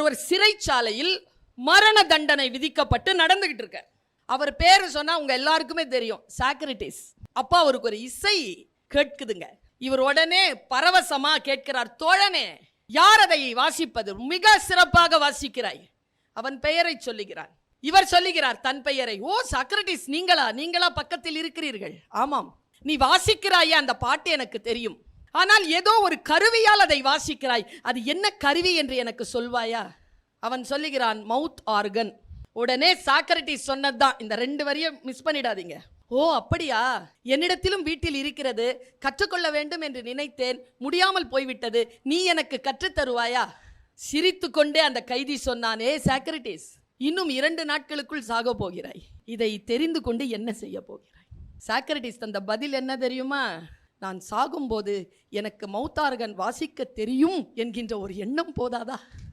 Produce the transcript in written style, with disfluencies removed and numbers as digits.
ஒருவர் சிறைச்சாலையில் மரண தண்டனை விதிக்கப்பட்டு நடந்துகிட்டு இருக்க. அவர் பேரு சொன்னா உங்க எல்லாருக்குமே தெரியும், சாக்ரட்டிஸ். அப்ப அவருக்கு ஒரு இசை கேட்குதுங்க. இவர் உடனே பரவசமா கேட்கிறார், தோழனே யார் அதை வாசிப்பது? மிக சிறப்பாக வாசிக்கிறாய். அவன் பெயரை சொல்லுகிறார். இவர் சொல்லுகிறார் தன் பெயரை. ஓ சாக்ரட்டிஸ், நீங்களா பக்கத்தில் இருக்கிறீர்கள்? ஆமாம். நீ வாசிக்கிறாயே அந்த பாட்டு எனக்கு தெரியும். ஆனால் ஏதோ ஒரு கருவியால் அதை வாசிக்கிறாய். அது என்ன கருவி என்று எனக்கு சொல்வாயா? அவன் சொல்லுகிறான், மவுத் ஆர்கன். உடனே சாக்ரட்டிஸ் சொன்னதுதான், இந்த 2 வரியை மிஸ் பண்ணிடாதீங்க. ஓ அப்படியா, என்னிடத்திலும் வீட்டில் இருக்கிறது, கற்றுக்கொள்ள வேண்டும் என்று நினைத்தேன், முடியாமல் போய்விட்டது, நீ எனக்கு கற்றுத் தருவாயா? சிரித்து கொண்டே அந்த கைதி சொன்னான், ஏ சாக்ரட்டிஸ், இன்னும் 2 நாட்களுக்குள் சாக போகிறாய், இதை தெரிந்து கொண்டு என்ன செய்ய போகிறாய்? சாக்ரட்டிஸ் தந்த பதில் என்ன தெரியுமா? நான் சாகும்போது எனக்கு மௌத்தார்கன் வாசிக்க தெரியும் என்கின்ற ஒரு எண்ணம் போதாதா?